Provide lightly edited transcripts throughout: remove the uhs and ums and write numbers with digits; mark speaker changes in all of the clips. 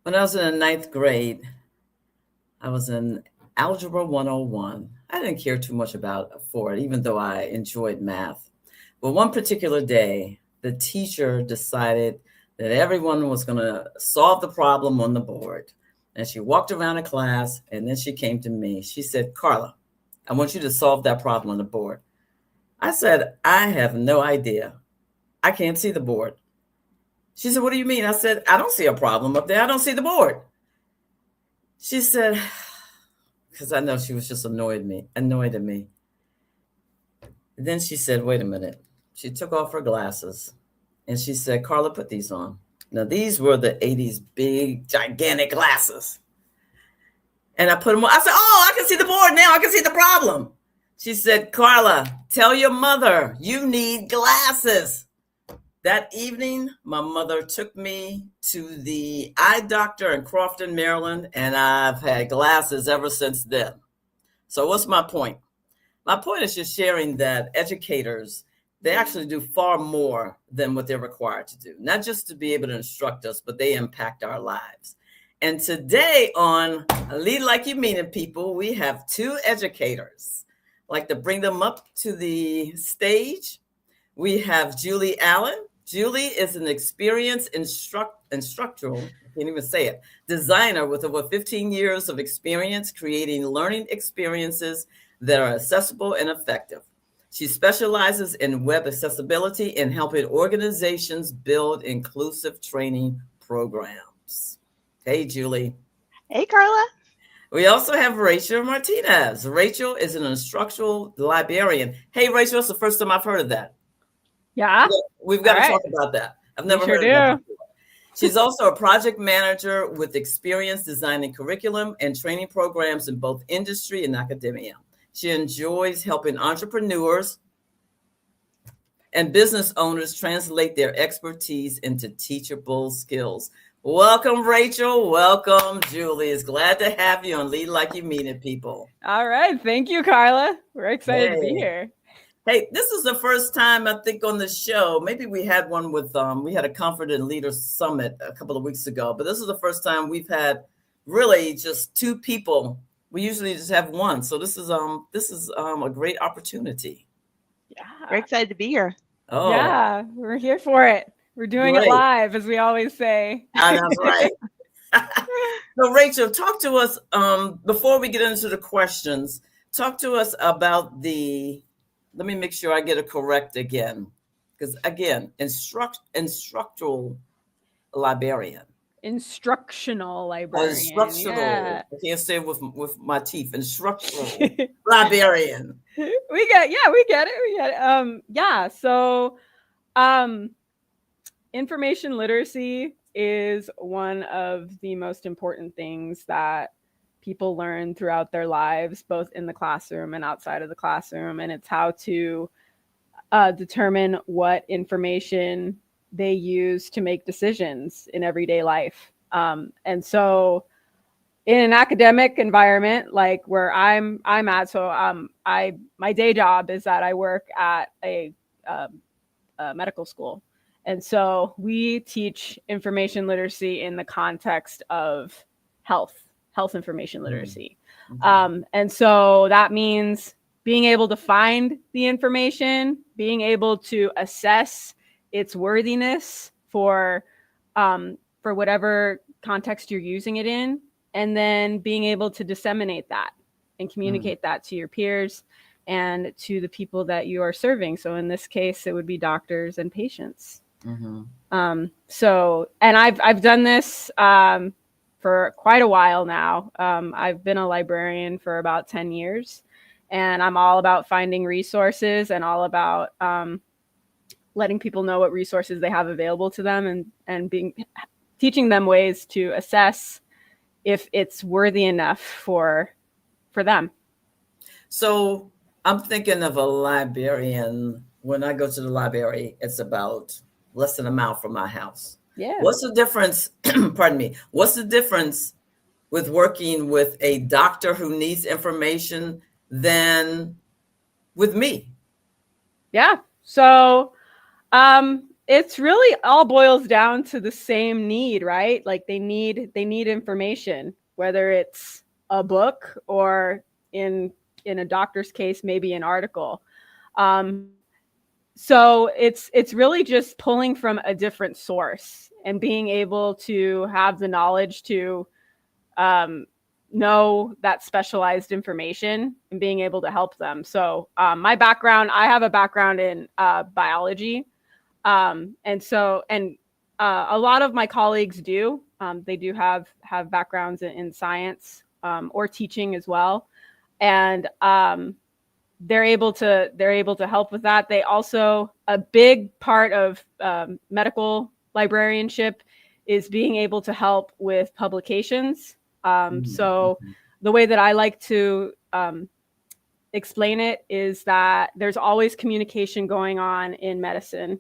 Speaker 1: When I was in the ninth grade, I was in Algebra 101. I didn't care too much about for it, even though I enjoyed math. But one particular day, the teacher decided that everyone was going to solve the problem on the board. And she walked around the class and then she came to me. She said, Carla, I want you to solve that problem on the board. I said, I have no idea. I can't see the board. She said, what do you mean? I said, I don't see a problem up there. I don't see the board. She said, because I know she was just annoyed at me. Then she said, wait a minute. She took off her glasses and she said, Carla, put these on. Now, these were the 80s big, gigantic glasses. And I put them on. I said, oh, I can see the board now. I can see the problem. She said, Carla, tell your mother you need glasses. That evening, my mother took me to the eye doctor in Crofton, Maryland, and I've had glasses ever since then. So what's my point? My point is just sharing that educators, they actually do far more than what they're required to do, not just to be able to instruct us, but they impact our lives. And today on Lead Like You Mean It, people, we have two educators. I'd like to bring them up to the stage. We have Julie Allen. Julie is an experienced instructional, I can't even say it, designer with over 15 years of experience creating learning experiences that are accessible and effective. She specializes in web accessibility and helping organizations build inclusive training programs. Hey, Julie.
Speaker 2: Hey, Carla.
Speaker 1: We also have Rachel Martinez. Rachel is an instructional librarian. Hey, Rachel, it's the first time I've heard of that.
Speaker 3: Yeah.
Speaker 1: We've got to talk about that. I've never heard of that before. She's also a project manager with experience designing curriculum and training programs in both industry and academia. She enjoys helping entrepreneurs and business owners translate their expertise into teachable skills. Welcome, Rachel. Welcome, Julie. It's glad to have you on Lead Like You Mean It, people.
Speaker 3: All right. Thank you, Carla. We're excited to be here.
Speaker 1: Hey, this is the first time I think on the show. Maybe we had one with we had a Confident Leaders Summit a couple of weeks ago, but this is the first time we've had really just two people. We usually just have one, so this is a great opportunity.
Speaker 2: Yeah, we're excited to be here.
Speaker 1: Oh,
Speaker 3: yeah, we're here for it. We're doing it live, as we always say.
Speaker 1: That's right. So, Rachel, talk to us before we get into the questions. Talk to us about the. Let me make sure I get it correct again. Because again, instructional librarian.
Speaker 3: Instructional librarian.
Speaker 1: Instructional. Yeah. I can't say it with my teeth. Instructional librarian.
Speaker 3: We get it. Yeah. So information literacy is one of the most important things that people learn throughout their lives, both in the classroom and outside of the classroom. And it's how to determine what information they use to make decisions in everyday life. And so in an academic environment, like where I'm at, so my day job is that I work at a medical school. And so we teach information literacy in the context of health information literacy. Mm-hmm. And so that means being able to find the information, being able to assess its worthiness for whatever context you're using it in, and then being able to disseminate that and communicate that to your peers and to the people that you are serving. So in this case, it would be doctors and patients. Mm-hmm. So, and I've done this for quite a while now. I've been a librarian for about 10 years, and I'm all about finding resources and all about letting people know what resources they have available to them, and teaching them ways to assess if it's worthy enough for them.
Speaker 1: So I'm thinking of a librarian. When I go to the library, it's about less than a mile from my house.
Speaker 3: Yeah.
Speaker 1: What's the difference? Pardon me. What's the difference with working with a doctor who needs information than with me?
Speaker 3: Yeah. So it's really all boils down to the same need, right? Like they need information, whether it's a book or in a doctor's case, maybe an article. So it's really just pulling from a different source and being able to have the knowledge to know that specialized information and being able to help them. So my background, I have a background in biology. And a lot of my colleagues do. They do have backgrounds in science or teaching as well. And they're able to help with that. They also, a big part of medical librarianship is being able to help with publications. So the way that I like to explain it is that there's always communication going on in medicine.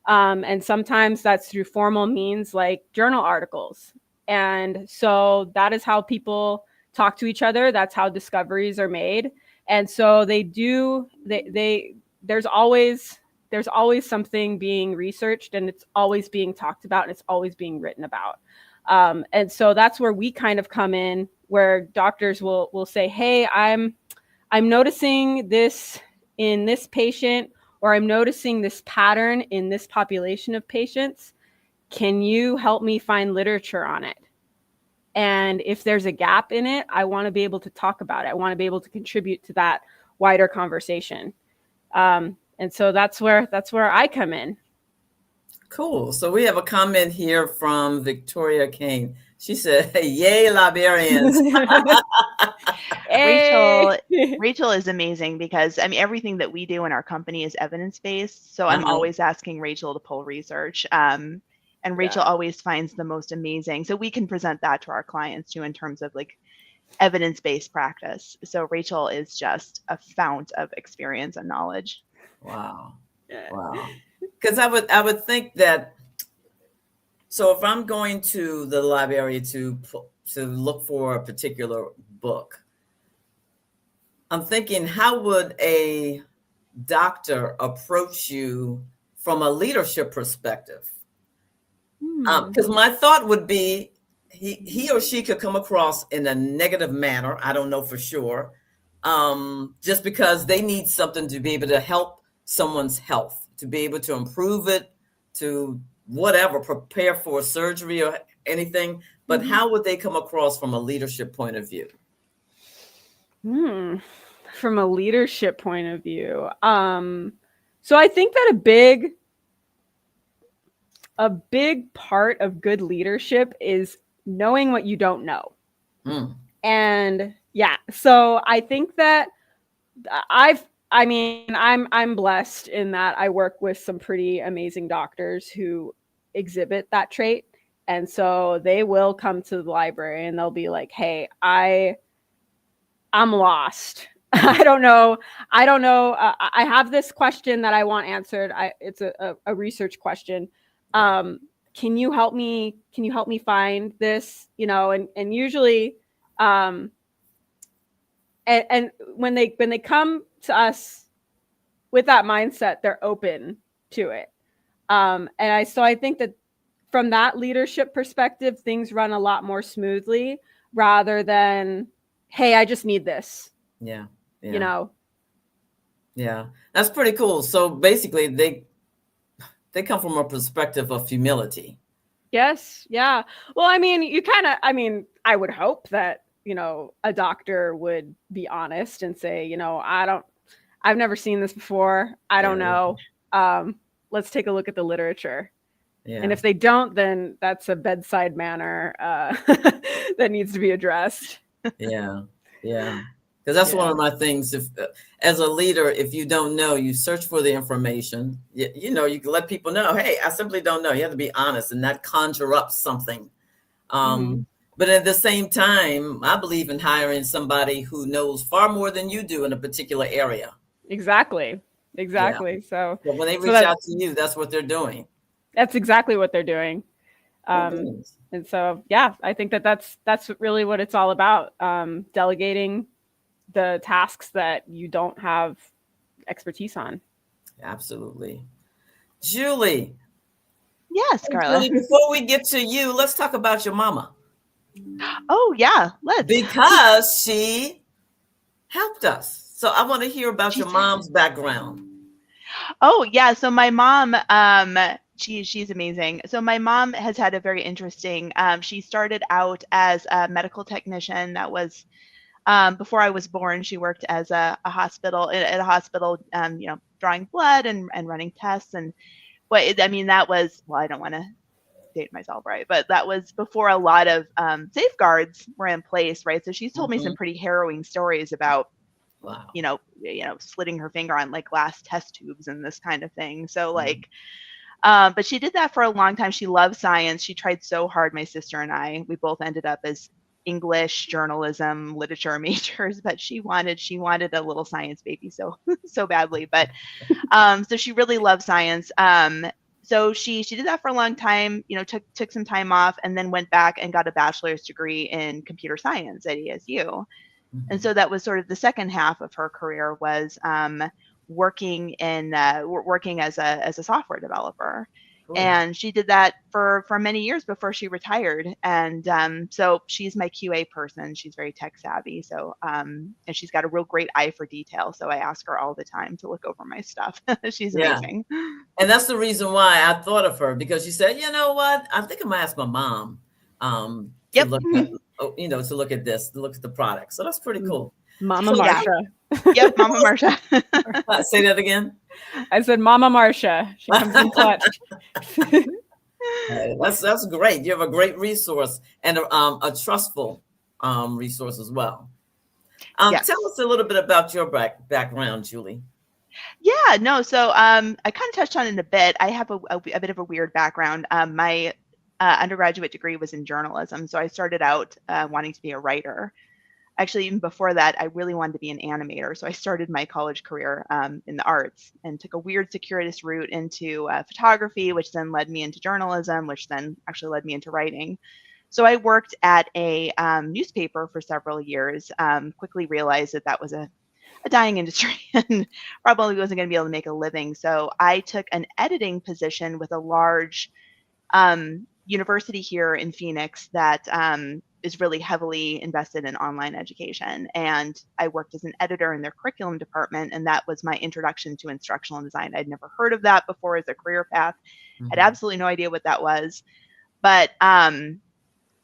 Speaker 3: And sometimes that's through formal means like journal articles. And so that is how people talk to each other. That's how discoveries are made. And so there's always something being researched, and it's always being talked about, and it's always being written about. And so that's where we kind of come in, where doctors will say, hey, I'm noticing this in this patient, or I'm noticing this pattern in this population of patients. Can you help me find literature on it? And if there's a gap in it, I want to be able to talk about it. I want to be able to contribute to that wider conversation. And so that's where I come in.
Speaker 1: Cool. So we have a comment here from Victoria Kane. She said, hey, yay, librarians.
Speaker 3: Hey.
Speaker 2: Rachel is amazing because I mean everything that we do in our company is evidence-based. So I'm always asking Rachel to pull research. And Rachel always finds the most amazing. So we can present that to our clients too in terms of like evidence-based practice. So Rachel is just a fount of experience and knowledge.
Speaker 1: Wow. Wow. Because I would think that, so if I'm going to the library to look for a particular book, I'm thinking, how would a doctor approach you from a leadership perspective? Because my thought would be he or she could come across in a negative manner. I don't know for sure. Just because they need something to be able to help someone's health, to be able to improve it, to whatever, prepare for surgery or anything. But how would they come across from a leadership point of view?
Speaker 3: From a leadership point of view. So I think that a big part of good leadership is knowing what you don't know. And so I think that I'm blessed in that I work with some pretty amazing doctors who exhibit that trait. And so they will come to the library and they'll be like, hey, I'm lost. I don't know. I have this question that I want answered. It's a research question. Can you help me find this, and usually, and when they come to us with that mindset, they're open to it. So I think that from that leadership perspective, things run a lot more smoothly rather than, hey, I just need this.
Speaker 1: Yeah.
Speaker 3: Yeah.
Speaker 1: That's pretty cool. So basically they come from a perspective of humility.
Speaker 3: Yes. Yeah. Well, I mean, I would hope that, a doctor would be honest and say, I've never seen this before. I don't know. Let's take a look at the literature. Yeah. And if they don't, then that's a bedside manner that needs to be addressed.
Speaker 1: Yeah. Because that's one of my things. If as a leader, if you don't know, you search for the information. You can let people know, hey, I simply don't know. You have to be honest and not conjure up something. But at the same time, I believe in hiring somebody who knows far more than you do in a particular area.
Speaker 3: Exactly. Yeah. So
Speaker 1: when they reach out to you, that's what they're doing.
Speaker 3: That's exactly what they're doing. And so, I think that's really what it's all about. Delegating the tasks that you don't have expertise on.
Speaker 1: Absolutely. Julie,
Speaker 2: Yes,
Speaker 1: Hey,
Speaker 2: Carla.
Speaker 1: Julie, before we get to you, let's talk about your mama
Speaker 2: Oh yeah, let's.
Speaker 1: because she helped us. So I want to hear about
Speaker 2: She
Speaker 1: your
Speaker 2: did.
Speaker 1: mom's background.
Speaker 2: Oh yeah, so my mom, she's amazing. So my mom has had a very interesting. She started out as a medical technician. That was before I was born. She worked as a hospital at a hospital, drawing blood and running tests. And I mean, that was, well, I don't want to date myself, right? But that was before a lot of safeguards were in place, right? So she's told me some
Speaker 1: Mhm.
Speaker 2: pretty harrowing stories about
Speaker 1: Wow.
Speaker 2: slitting her finger on like glass test tubes and this kind of thing. So
Speaker 1: Mhm.
Speaker 2: like, but she did that for a long time. She loved science. She tried so hard. My sister and I, we both ended up as English, journalism, literature majors, but she wanted a little science baby so so badly. But so she really loved science. So she did that for a long time. Took some time off and then went back and got a bachelor's degree in computer science at ESU. And
Speaker 1: Mhm.
Speaker 2: so that was sort of the second half of her career was working as a software developer.
Speaker 1: Cool.
Speaker 2: And she did that for many years before she retired. And so she's my QA person. She's very tech savvy. So and she's got a real great eye for detail. So I ask her all the time to look over my stuff. She's
Speaker 1: Yeah.
Speaker 2: amazing.
Speaker 1: And that's the reason why I thought of her because she said, you know what? I think I'm gonna ask my mom to
Speaker 2: Yep.
Speaker 1: look at, to look at this, to look at the product. So that's pretty cool.
Speaker 3: Mama
Speaker 1: So
Speaker 2: Yeah.
Speaker 3: Marsha.
Speaker 2: Yep. Mama Marsha.
Speaker 1: say that again.
Speaker 3: I said Mama Marsha. She comes in clutch.
Speaker 1: That's great. You have a great resource and a trustful resource as well.
Speaker 2: Yes.
Speaker 1: Tell us a little bit about your background, Julie.
Speaker 2: Yeah, no. So I kind of touched on it in a bit. I have a bit of a weird background. My undergraduate degree was in journalism. So I started out wanting to be a writer. Actually, even before that, I really wanted to be an animator. So I started my college career in the arts and took a weird circuitous route into photography, which then led me into journalism, which then actually led me into writing. So I worked at a newspaper for several years, quickly realized that that was a dying industry and probably wasn't going to be able to make a living. So I took an editing position with a large university here in Phoenix that is really heavily invested in online education. And I worked as an editor in their curriculum department. And that was my introduction to instructional design. I'd never heard of that before as a career path. Had
Speaker 1: Mhm.
Speaker 2: absolutely no idea what that was. But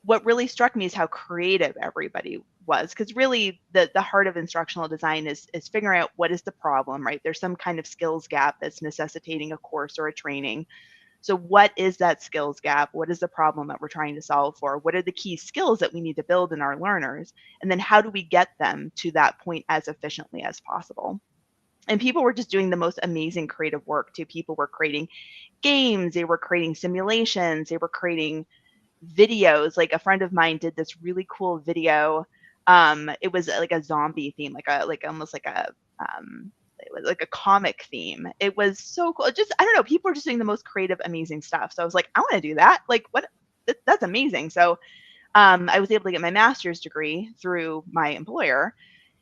Speaker 2: what really struck me is how creative everybody was, because really the heart of instructional design is figuring out what is the problem, right? There's some kind of skills gap that's necessitating a course or a training. So what is that skills gap? What is the problem that we're trying to solve for? What are the key skills that we need to build in our learners? And then how do we get them to that point as efficiently as possible? And people were just doing the most amazing creative work too. People were creating games, they were creating simulations, they were creating videos. Like a friend of mine did this really cool video. It was like a zombie theme, like almost like a it was like a comic theme. It was so cool. Just I don't know, people are just doing the most creative, amazing stuff. So I was like, I want to do that. Like what? That's amazing. So I was able to get my master's degree through my employer,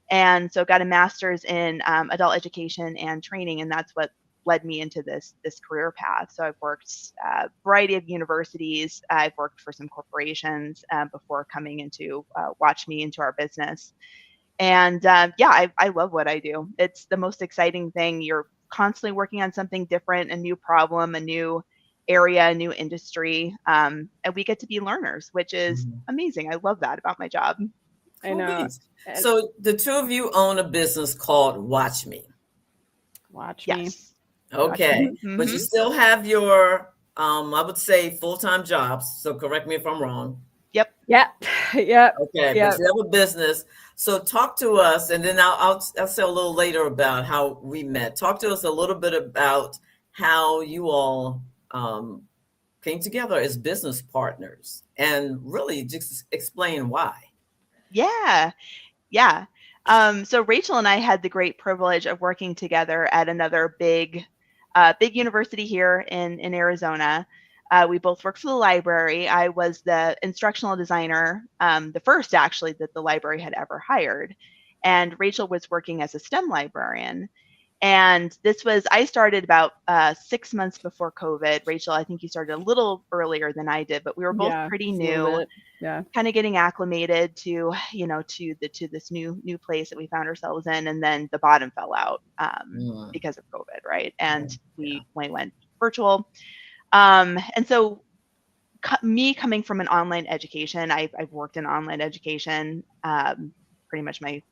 Speaker 2: and so got a master's in adult education and training, and that's what led me into this career path. So I've worked a variety of universities. I've worked for some corporations before coming into Watch Me into our business. And yeah, I love what I do. It's the most exciting thing. You're constantly working on something different, a new problem, a new area, a new industry, and we get to be learners, which is
Speaker 1: Mhm.
Speaker 2: amazing. I love that about my job.
Speaker 3: I
Speaker 1: Cool
Speaker 3: know.
Speaker 1: beans. So the two of you own a business called Watch Me.
Speaker 3: Watch me.
Speaker 2: Yes.
Speaker 1: Okay. But you
Speaker 2: Mhm.
Speaker 1: still have your, I would say, full-time jobs. So correct me if I'm wrong.
Speaker 2: Yep.
Speaker 3: Yep. Yep.
Speaker 1: Okay.
Speaker 3: Yep.
Speaker 1: But you have a business. So talk to us, and then I'll say a little later about how we met. Talk to us a little bit about how you all came together as business partners, and really just explain why.
Speaker 2: Yeah. Yeah. So Rachel and I had the great privilege of working together at another big university here in Arizona. We both worked for the library. I was the instructional designer, the first actually that the library had ever hired, and Rachel was working as a STEM librarian. And I started about 6 months before COVID. Rachel, I think you started a little earlier than I did, but we were both pretty
Speaker 3: just a little
Speaker 2: new,
Speaker 3: bit. Yeah.
Speaker 2: kind of getting acclimated to, to this new place that we found ourselves in. And then the bottom fell out because of COVID, right? And we went virtual. And so me coming from an online education, I've worked in online education pretty much my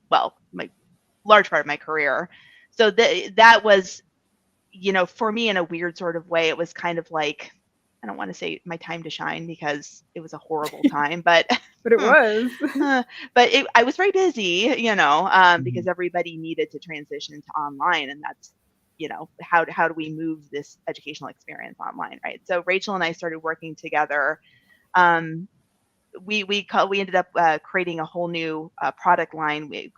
Speaker 2: large part of my career. So that was, for me in a weird sort of way, it was kind of like, I don't want to say my time to shine because it was a horrible time, but
Speaker 3: But it was.
Speaker 2: but I was very busy, because everybody needed to transition to online, and that's, how do we move this educational experience online, right? So Rachel and I started working together. We ended up creating a whole new product line. We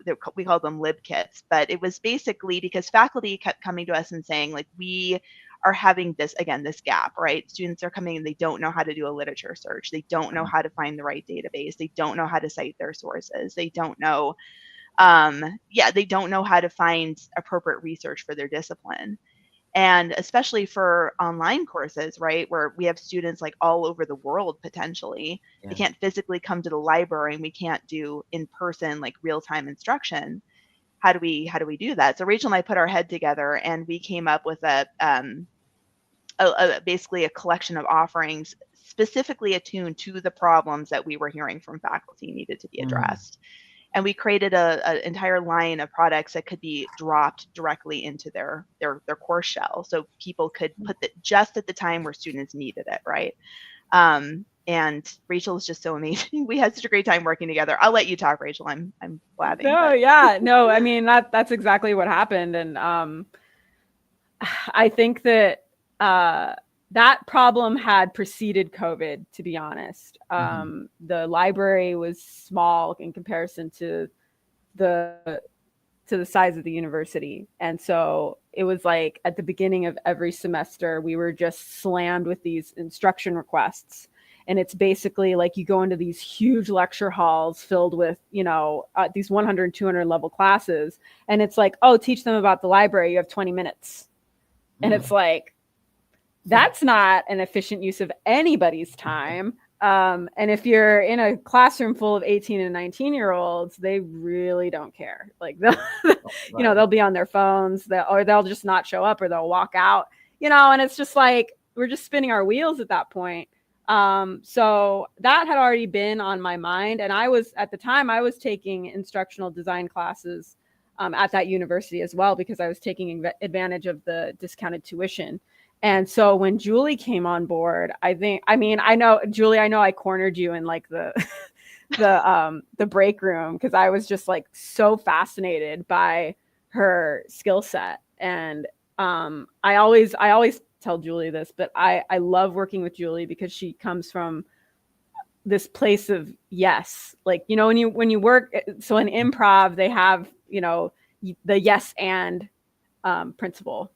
Speaker 2: called them lib kits, but it was basically because faculty kept coming to us and saying, like, we are having this gap, right? Students are coming and they don't know how to do a literature search. They don't know how to find the right database. They don't know how to cite their sources. They don't know, they don't know how to find appropriate research for their discipline. And especially for online courses, right, where we have students like all over the world potentially, they can't physically come to the library, and we can't do in-person like real-time instruction. How do we do that? So Rachel and I put our head together, and we came up with basically a collection of offerings specifically attuned to the problems that we were hearing from faculty needed to be addressed. And we created an entire line of products that could be dropped directly into their course shell, so people could put it just at the time where students needed it, right? And Rachel is just so amazing. We had such a great time working together. I'll let you talk, Rachel. I'm blabbing.
Speaker 3: No, I mean that's exactly what happened, and I think that that problem had preceded COVID, to be honest. The library was small in comparison to the size of the university. And so it was like at the beginning of every semester, we were just slammed with these instruction requests. And it's basically like you go into these huge lecture halls filled with, these 100, 200 level classes. And it's like, oh, teach them about the library. You have 20 minutes. And it's like, that's not an efficient use of anybody's time. And if you're in a classroom full of 18 and 19-year-olds, they really don't care. Like they'll be on their phones, or they'll just not show up, or they'll walk out, and it's just like, we're just spinning our wheels at that point. So that had already been on my mind. And at the time I was taking instructional design classes at that university as well, because I was taking advantage of the discounted tuition. And so when Julie came on board, I know, Julie, I cornered you in like the break room, because I was just like so fascinated by her skill set. And I always tell Julie this, but I love working with Julie because she comes from this place of yes. Like, when you work, so in improv, they have, the yes and principle.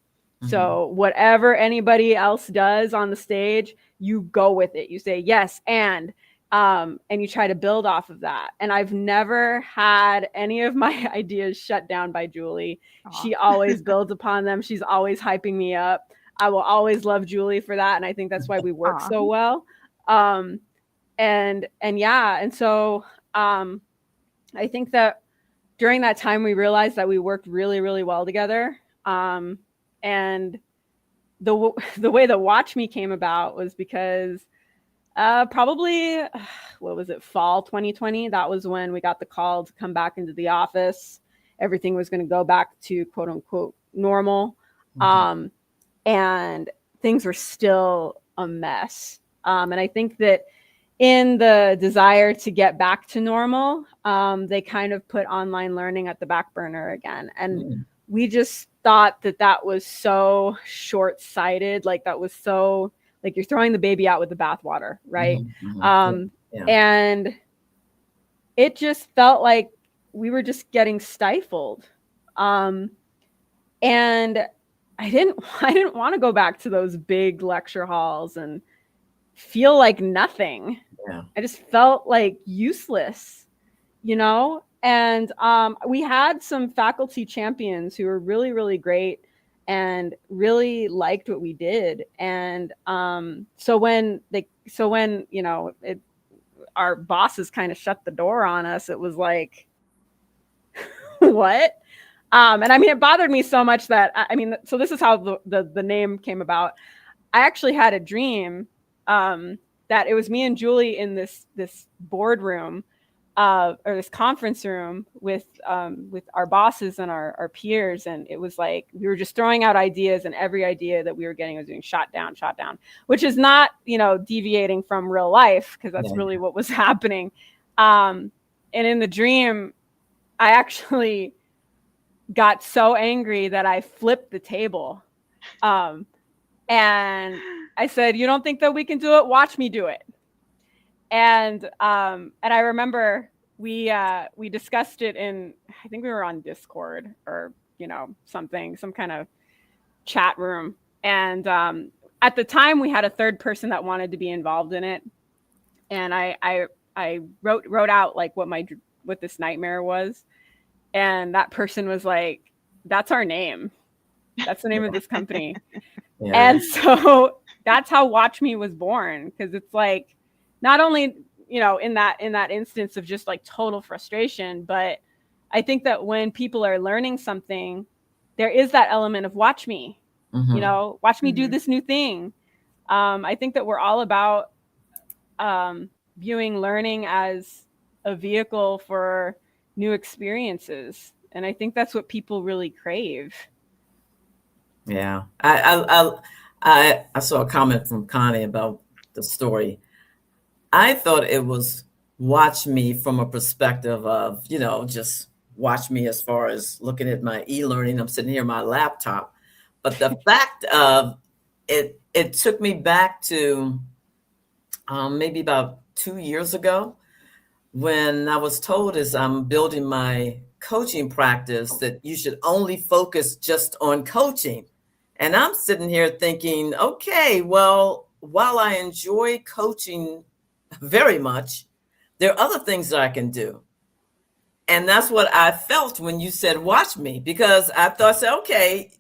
Speaker 3: So whatever anybody else does on the stage, you go with it. You say yes and you try to build off of that. And I've never had any of my ideas shut down by Julie. Aww. She always builds upon them. She's always hyping me up. I will always love Julie for that, and I think that's why we work so well. And so I think that during that time we realized that we worked really, really well together. And the way the Watch Me came about was because probably, fall 2020, that was when we got the call to come back into the office. Everything was going to go back to quote unquote normal. And things were still a mess. And I think that in the desire to get back to normal, they kind of put online learning at the back burner again. And we just thought that was so short-sighted. Like that was so, like, you're throwing the baby out with the bathwater, right? And it just felt like we were just getting stifled. And I didn't want to go back to those big lecture halls and feel like nothing. I just felt like useless, And we had some faculty champions who were really, really great and really liked what we did. And so when you know, our bosses kind of shut the door on us, it was like, what? And I mean, it bothered me so much that I mean, so this is how the name came about. I actually had a dream that it was me and Julie in this boardroom or this conference room with our bosses and our peers, and it was like we were just throwing out ideas, and every idea that we were getting was being shot down, which is not, you know, deviating from real life, because that's really what was happening. And in the dream, I actually got so angry that I flipped the table. And I said, "You don't think that we can do it? Watch me do it." And I remember we discussed it in, I think we were on Discord or, you know, some kind of chat room. And at the time we had a third person that wanted to be involved in it. And I wrote out like what this nightmare was. And that person was like, "That's our name. That's the name of this company." Yeah. And so that's how Watch Me was born, because it's like, not only, you know, in that instance of just like total frustration, but I think that when people are learning something, there is that element of watch me, you know, watch me do this new thing. I think that we're all about viewing learning as a vehicle for new experiences. And I think that's what people really crave.
Speaker 1: Yeah. I saw a comment from Connie about the story. I thought it was watch me from a perspective of, you know, just watch me as far as looking at my e-learning. I'm sitting here on my laptop. But the fact of it took me back to maybe about 2 years ago, when I was told, as I'm building my coaching practice, that you should only focus just on coaching. And I'm sitting here thinking, okay, well, while I enjoy coaching very much, there are other things that I can do. And that's what I felt when you said, watch me, because I thought, okay,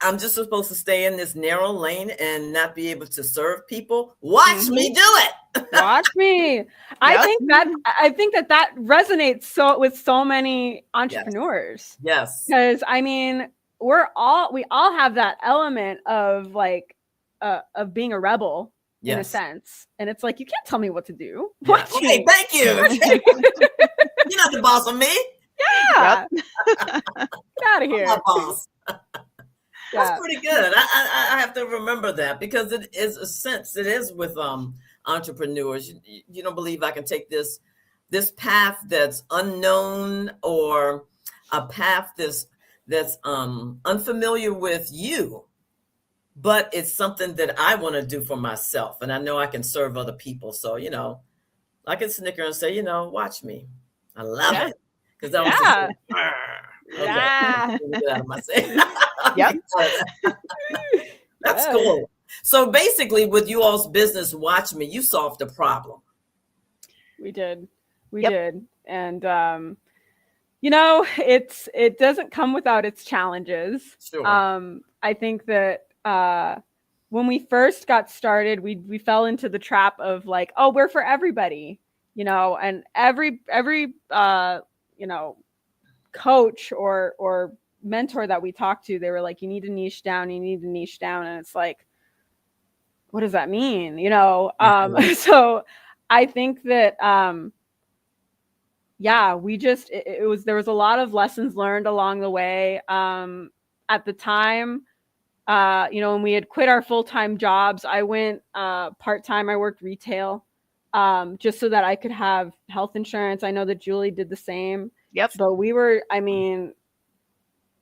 Speaker 1: I'm just supposed to stay in this narrow lane and not be able to serve people. Watch me do it.
Speaker 3: Watch me. I think that resonates with so many entrepreneurs.
Speaker 1: Yes.
Speaker 3: Because I mean, we all have that element of like of being a rebel in a sense. And it's like, you can't tell me what to do. Watch me.
Speaker 1: Thank you. You're not the boss of me.
Speaker 3: Yeah. Get out of here.
Speaker 1: I'm my boss. That's pretty good. I have to remember that, because it is a sense. It is with entrepreneurs. You don't believe I can take this path that's unknown, or a path that's unfamiliar with you, but it's something that I want to do for myself, and I know I can serve other people. So, you know, I can snicker and say, you know, watch me. I love it, because I was just like, get out of my seat.
Speaker 2: Yep.
Speaker 1: That's cool. So basically, with you all's business, Watch Me, you solved the problem.
Speaker 3: We did. We did. And you know, it doesn't come without its challenges.
Speaker 1: Sure.
Speaker 3: I think that when we first got started, we fell into the trap of like, oh, we're for everybody, you know, and every you know, coach or mentor that we talked to, they were like, you need to niche down, and it's like, what does that mean, you know? So I think that we just there was a lot of lessons learned along the way. At the time, you know, when we had quit our full-time jobs, I went part-time. I worked retail just so that I could have health insurance. I know that Julie did the same.
Speaker 2: Yep.
Speaker 3: But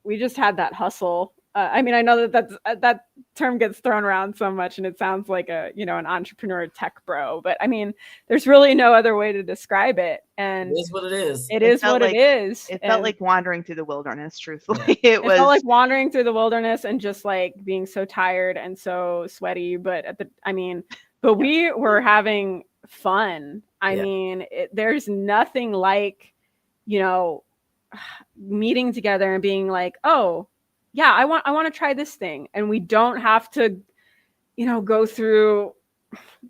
Speaker 3: we just had that hustle. I mean, I know that term gets thrown around so much, and it sounds like an entrepreneur tech bro, but I mean, there's really no other way to describe it. And
Speaker 1: it is what it is.
Speaker 3: It is what it is.
Speaker 2: It felt like wandering through the wilderness, truthfully. It
Speaker 3: felt like wandering through the wilderness and just like being so tired and so sweaty. But but we were having fun. I mean, there's nothing like, you know, meeting together and being like, oh, yeah, I want to try this thing, and we don't have to,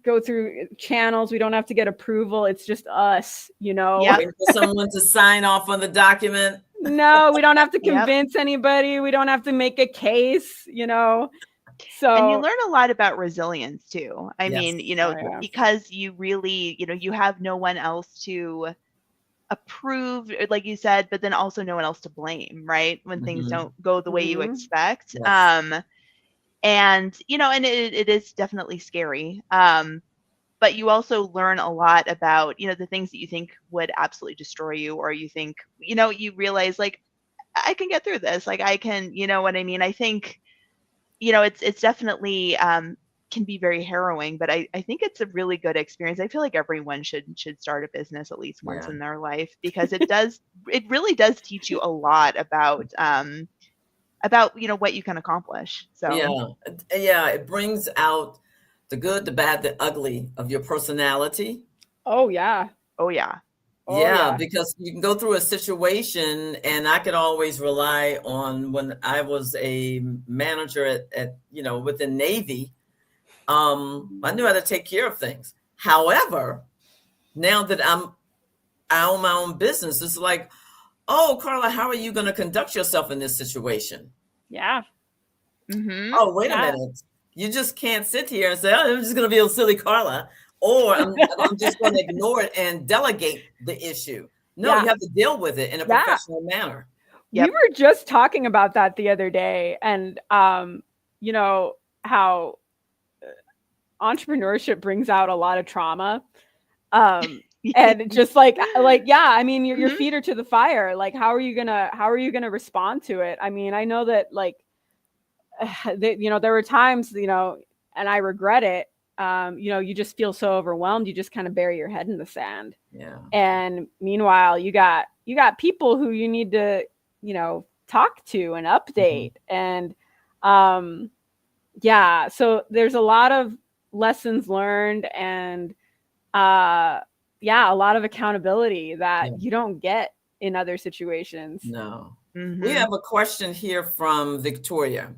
Speaker 3: go through channels. We don't have to get approval. It's just us,
Speaker 2: Yep.
Speaker 1: Waiting for someone to sign off on the document.
Speaker 3: No, we don't have to
Speaker 2: Yep.
Speaker 3: convince anybody. We don't have to make a case, So,
Speaker 2: and you learn a lot about resilience too. I
Speaker 1: Yes.
Speaker 2: mean,
Speaker 3: Oh, yeah.
Speaker 2: because you really, you have no one else to approve, like you said, but then also no one else to blame, right? When things
Speaker 1: Mhm.
Speaker 2: don't go the way you
Speaker 3: Mhm.
Speaker 2: expect.
Speaker 1: Yes.
Speaker 2: And and it is definitely scary. But you also learn a lot about, the things that you think would absolutely destroy you, or you think, you realize like, I can get through this. Like I can, you know what I mean? I think, it's definitely can be very harrowing, but I think it's a really good experience. I feel like everyone should start a business at least once
Speaker 1: Yeah.
Speaker 2: in their life, because it really does teach you a lot about what you can accomplish. So
Speaker 1: Yeah, it brings out the good, the bad, the ugly of your personality.
Speaker 3: oh yeah.
Speaker 2: oh yeah.
Speaker 3: Oh
Speaker 1: Yeah,
Speaker 3: yeah.
Speaker 1: because you can go through a situation, and I could always rely on when I was a manager at within Navy. I knew how to take care of things. However, now that I own my own business, it's like, oh, Carla, how are you going to conduct yourself in this situation?
Speaker 3: Yeah.
Speaker 2: Mm-hmm.
Speaker 1: Oh, wait a
Speaker 3: Yeah.
Speaker 1: minute. You just can't sit here and say, oh, I'm just going to be a silly Carla, or I'm just going to ignore it and delegate the issue. No,
Speaker 3: Yeah.
Speaker 1: you have to deal with it in a
Speaker 3: Yeah.
Speaker 1: professional manner.
Speaker 3: We
Speaker 2: Yep.
Speaker 3: were just talking about that the other day, and how entrepreneurship brings out a lot of trauma. And just like yeah, I mean, your
Speaker 2: Mhm.
Speaker 3: feet are to the fire. Like, how are you gonna respond to it? I mean, I know that like there were times, and I regret it. You just feel so overwhelmed, you just kind of bury your head in the sand.
Speaker 1: Yeah.
Speaker 3: And meanwhile, you got people who you need to, talk to and update. And yeah, so there's a lot of lessons learned, and a lot of accountability that you don't get in other situations.
Speaker 1: No.
Speaker 2: Mhm.
Speaker 1: We have a question here from Victoria.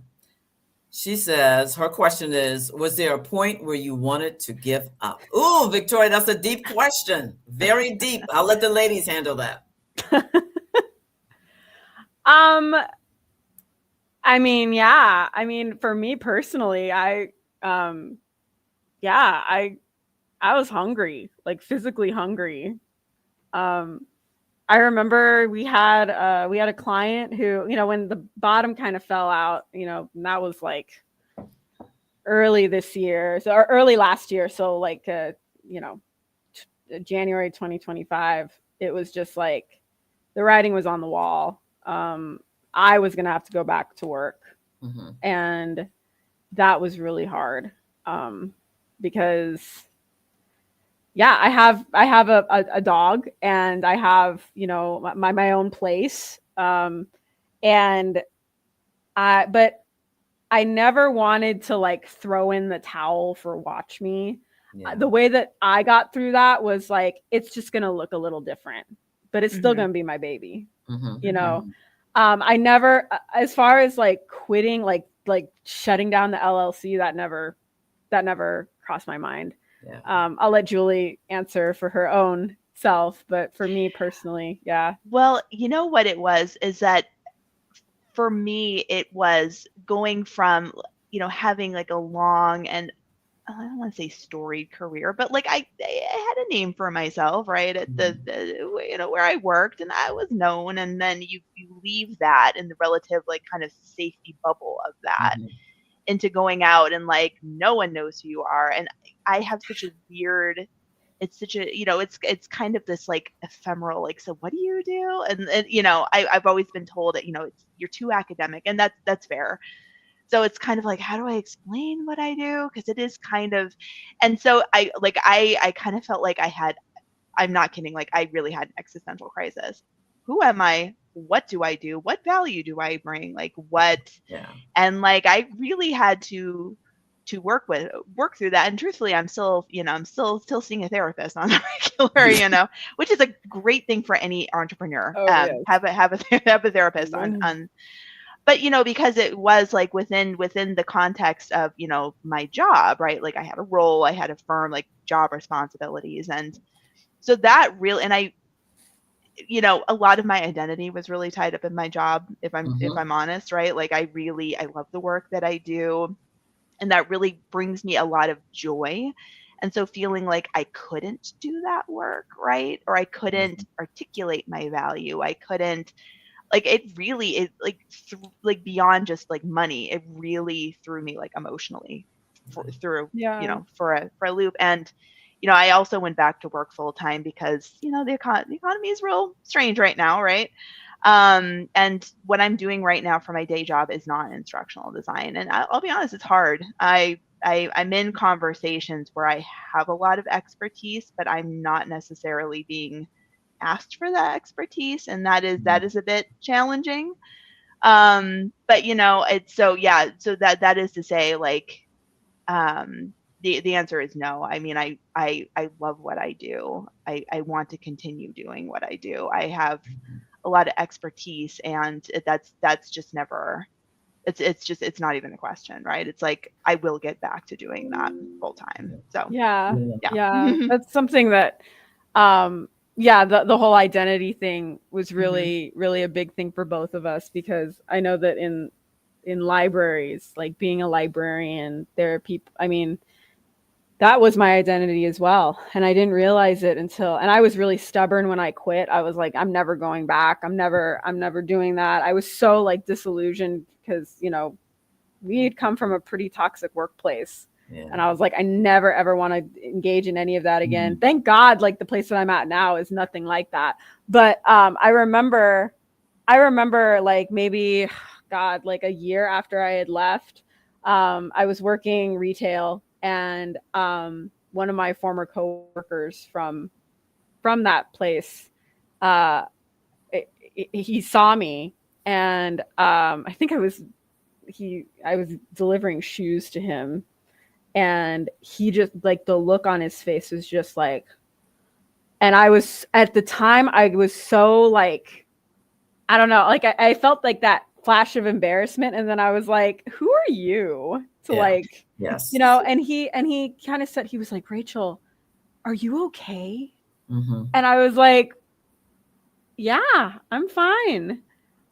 Speaker 1: She says, her question is, was there a point where you wanted to give up? Ooh, Victoria, that's a deep question. Very deep. I'll let the ladies handle that.
Speaker 3: I mean, yeah. I mean, for me personally, I was hungry, like physically hungry. I remember we had a client who, when the bottom kind of fell out, and that was like early this year, or early last year. So like, January 2025, it was just like the writing was on the wall. I was going to have to go back to work.
Speaker 1: Mm-hmm.
Speaker 3: And that was really hard. Because yeah, I have a dog, and I have, my own place. But I never wanted to like throw in the towel for Watch Me.
Speaker 1: Yeah.
Speaker 3: The way that I got through that was like, it's just going to look a little different, but it's still going to be my baby.
Speaker 1: Mm-hmm.
Speaker 3: I never, as far as like quitting, like shutting down the LLC, that never crossed my mind.
Speaker 1: Yeah.
Speaker 3: I'll let Julie answer for her own self, but for me personally, yeah.
Speaker 2: Well, you know what it was is that for me, it was going from, having like a long, and I don't want to say storied career, but like I had a name for myself, right? At the where I worked, and I was known, and then you leave that in the relative like kind of safety bubble of that into going out, and like no one knows who you are. And I have such a weird, it's such a, it's kind of this like ephemeral, like, so what do you do? And I've always been told that, you're too academic, and that's fair. So it's kind of like, how do I explain what I do? Because it is kind of, and so I kind of felt like I'm not kidding, like I really had an existential crisis. Who am I? What do I do? What value do I bring? Like what?
Speaker 1: Yeah.
Speaker 2: And like I really had to work through that. And truthfully, I'm still seeing a therapist on the regular, which is a great thing for any entrepreneur.
Speaker 3: Yes.
Speaker 2: Have a therapist on but because it was like within the context of my job, right? Like I had a role, I had a firm, like job responsibilities, and so that really, and I a lot of my identity was really tied up in my job, if I'm honest, right? Like I love the work that I do, and that really brings me a lot of joy. And so feeling like I couldn't do that work, right? Or I couldn't articulate my value, I couldn't, like, it really is like beyond just like money, it really threw me like emotionally through for a loop. And I also went back to work full time because the economy is real strange right now, right? And what I'm doing right now for my day job is not instructional design, and I'll be honest, it's hard. I'm in conversations where I have a lot of expertise, but I'm not necessarily being asked for that expertise, and that is a bit challenging. But it's so that is to say, like, the answer is no. I mean, I love what I do. I want to continue doing what I do. I have a lot of expertise, and that's just never, it's not even a question, right? It's like I will get back to doing that full time. So
Speaker 3: yeah. That's something that the whole identity thing was really a big thing for both of us, because I know that in libraries, like being a librarian, there are people, I mean, that was my identity as well, and I didn't realize it until, and I was really stubborn when I quit. I was like, I'm never going back, I'm never doing that. I was so like disillusioned because we had come from a pretty toxic workplace. Yeah. And I was like, I never ever want to engage in any of that again. Thank God, like the place that I'm at now is nothing like that. But I remember like maybe, God, like a year after I had left, I was working retail, and one of my former coworkers from that place, he saw me, and I think I was delivering shoes to him, and he just, like, the look on his face was just like, and I was, at the time, I was so like, I don't know, like I felt like that flash of embarrassment, and then I was like, who are you to like,
Speaker 1: yes,
Speaker 3: and he kind of said, he was like, Rachel, are you okay? And I was like, yeah, I'm fine.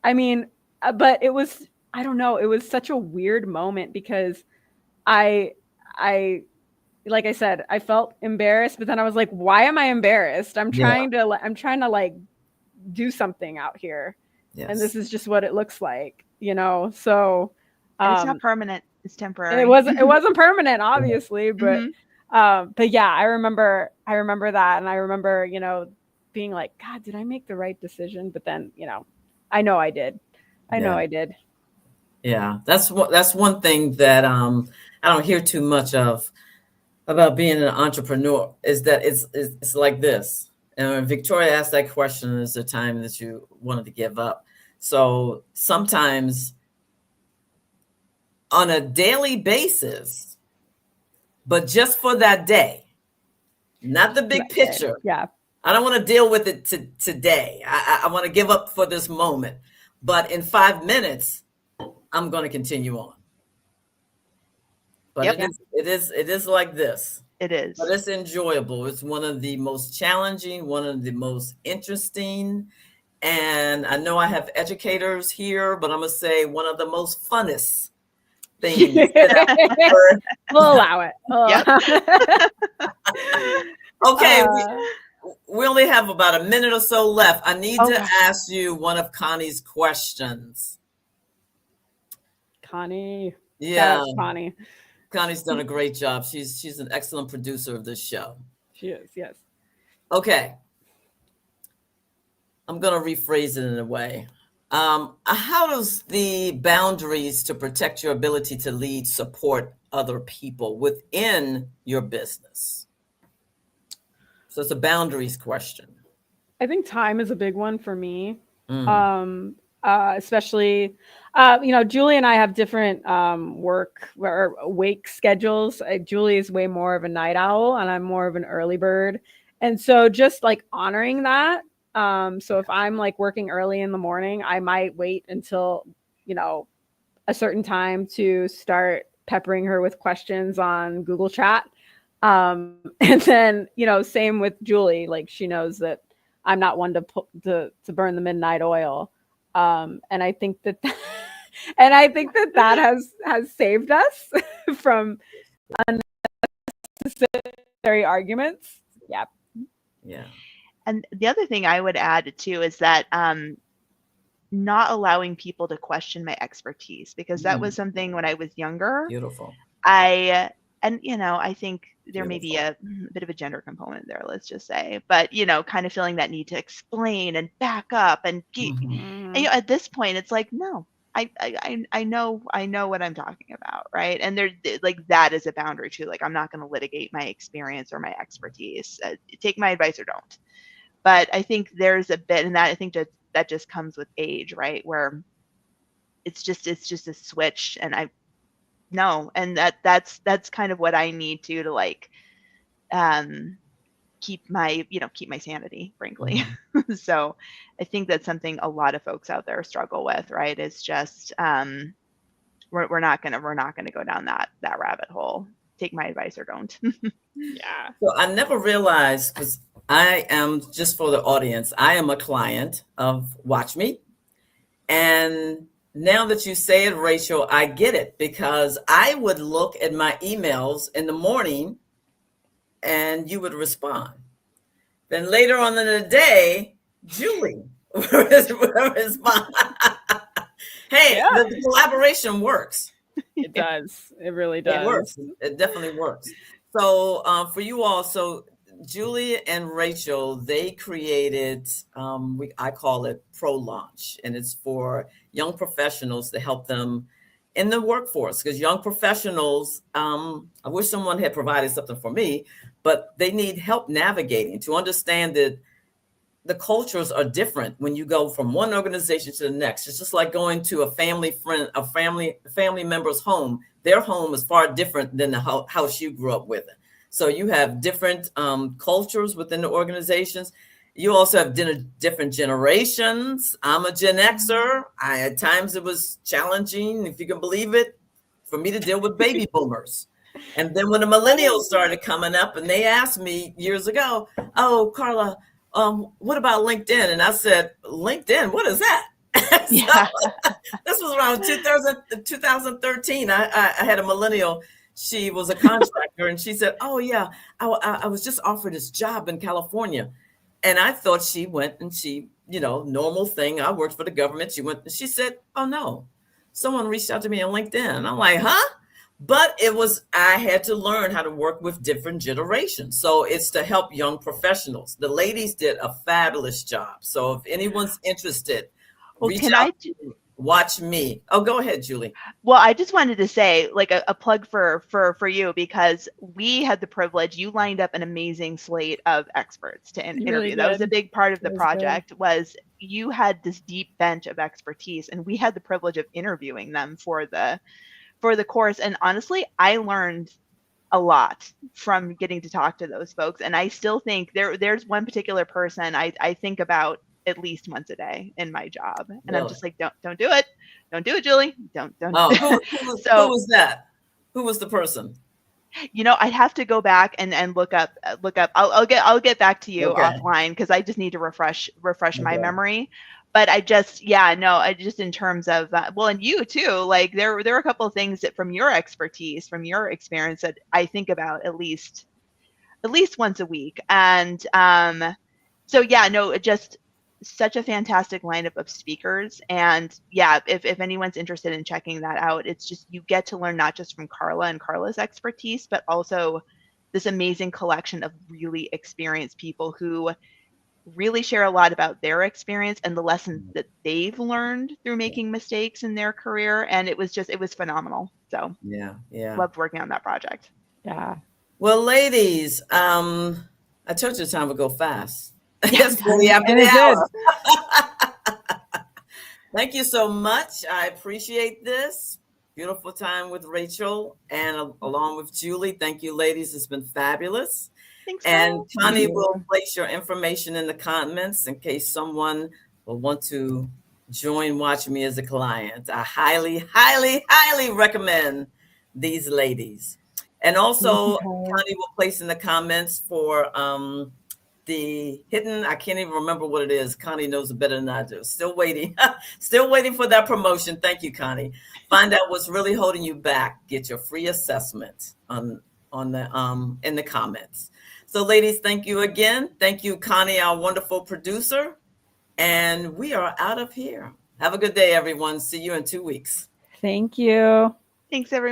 Speaker 3: I mean, but it was, I don't know, it was such a weird moment, because I like I said, I felt embarrassed, but then I was like, why am I embarrassed? I'm trying to like do something out here. Yes. And this is just what it looks like, so
Speaker 2: and it's not permanent, it's temporary.
Speaker 3: It wasn't permanent, obviously, but yeah, I remember that, and I remember being like, God, did I make the right decision? But then I know I did. I know I did.
Speaker 1: Yeah, that's one thing that I don't hear too much of about being an entrepreneur, is that it's like this. And when Victoria asked that question, is the time that you wanted to give up? So sometimes on a daily basis, but just for that day, not the big picture.
Speaker 3: Yeah.
Speaker 1: I don't want to deal with it today. I want to give up for this moment. But in 5 minutes, I'm going to continue on. But it is like this.
Speaker 2: It is.
Speaker 1: But it's enjoyable. It's one of the most challenging, one of the most interesting. And I know I have educators here, but I'm going to say one of the most funnest things that I've ever.
Speaker 3: We'll allow it.
Speaker 1: Okay. We only have about a minute or so left. I need to ask you one of Connie's questions.
Speaker 3: Connie.
Speaker 1: Yeah.
Speaker 3: Connie.
Speaker 1: Connie's done a great job. She's an excellent producer of this show.
Speaker 3: She is, yes.
Speaker 1: Okay. I'm going to rephrase it in a way. How does the boundaries to protect your ability to lead support other people within your business? So it's a boundaries question.
Speaker 3: I think time is a big one for me. Especially, Julie and I have different work or wake schedules. Julie is way more of a night owl, and I'm more of an early bird. And so just like honoring that. So if I'm like working early in the morning, I might wait until a certain time to start peppering her with questions on Google Chat. And then, same with Julie, like she knows that I'm not one to burn the midnight oil. And I think that has saved us from unnecessary arguments. Yeah.
Speaker 1: Yeah.
Speaker 2: And the other thing I would add too is that not allowing people to question my expertise, because that was something when I was younger.
Speaker 1: Beautiful.
Speaker 2: I think there may be a bit of a gender component there, let's just say, but kind of feeling that need to explain and back up and at this point it's like, no, I know what I'm talking about, right? And there, like, that is a boundary too. Like, I'm not going to litigate my experience or my expertise. Take my advice or don't. But I think there's a bit in that. I think that just comes with age, right? Where it's just a switch, and and that's kind of what I need to like keep my sanity, frankly. So I think that's something a lot of folks out there struggle with, right? It's just we're not gonna go down that rabbit hole. Take my advice or don't.
Speaker 3: Yeah.
Speaker 1: So I never realized, because I am, just for the audience, I am a client of WatchMe. And now that you say it, Rachel, I get it, because I would look at my emails in the morning and you would respond. Then later on in the day, Julie would respond. Hey,
Speaker 3: Yeah.
Speaker 1: the collaboration works.
Speaker 3: It does. It really does.
Speaker 1: It works. It definitely works. So for you all, so Julie and Rachel, they created, I call it Pro Launch, and it's for young professionals to help them in the workforce, because young professionals, I wish someone had provided something for me, but they need help navigating to understand that the cultures are different when you go from one organization to the next. It's just like going to a family member's home. Their home is far different than the house you grew up with. So you have different cultures within the organizations. You also have different generations. I'm a Gen Xer. At times it was challenging, if you can believe it, for me to deal with baby boomers. And then when the millennials started coming up, and they asked me years ago, "Oh, Carla, what about LinkedIn?" And I said, "LinkedIn, what is that?"
Speaker 2: Yeah.
Speaker 1: This was around 2013. I had a millennial. She was a contractor, and she said, "Oh yeah, I was just offered this job in California." And I thought she went and she, normal thing. I worked for the government. She went and she said, "Oh no, someone reached out to me on LinkedIn." And I'm like, huh? But I had to learn how to work with different generations. So it's to help young professionals. The ladies did a fabulous job. So if anyone's interested, reach out to WatchMe. Oh, go ahead, Julie.
Speaker 2: Well, I just wanted to say, like, a plug for you, because we had the privilege. You lined up an amazing slate of experts to interview.
Speaker 3: Really
Speaker 2: that was
Speaker 3: did.
Speaker 2: a big part of the project. Was you had this deep bench of expertise, and we had the privilege of interviewing them for the course. And honestly, I learned a lot from getting to talk to those folks. And I still think there's one particular person I think about at least once a day in my job. And really? I'm just like, don't do it. Don't do it, Julie. Don't.
Speaker 1: Oh, who was that? Who was the person?
Speaker 2: I'd have to go back and look up. I'll get back to you offline, because I just need to refresh my memory. But I just in terms of, and you too, like there were a couple of things that from your expertise, from your experience, that I think about at least once a week. And just such a fantastic lineup of speakers. And if anyone's interested in checking that out, it's just, you get to learn not just from Carla and Carla's expertise, but also this amazing collection of really experienced people who really share a lot about their experience and the lessons that they've learned through making mistakes in their career. And it was phenomenal. So
Speaker 1: yeah,
Speaker 2: loved working on that project.
Speaker 3: Yeah.
Speaker 1: Well, ladies, I told you the time would go fast.
Speaker 2: Yes,
Speaker 1: it's really after the hour. Thank you so much. I appreciate this. Beautiful time with Rachel and along with Julie. Thank you, ladies. It's been fabulous.
Speaker 2: Thanks,
Speaker 1: and Connie will place your information in the comments in case someone will want to join Watch Me as a client. I highly, highly, highly recommend these ladies. And also, Connie will place in the comments for the hidden, I can't even remember what it is. Connie knows it better than I do. Still waiting. Still waiting for that promotion. Thank you, Connie. Find out what's really holding you back. Get your free assessment on the in the comments. So ladies, thank you again. Thank you, Connie, our wonderful producer. And we are out of here. Have a good day, everyone. See you in 2 weeks.
Speaker 3: Thank you.
Speaker 2: Thanks, everyone.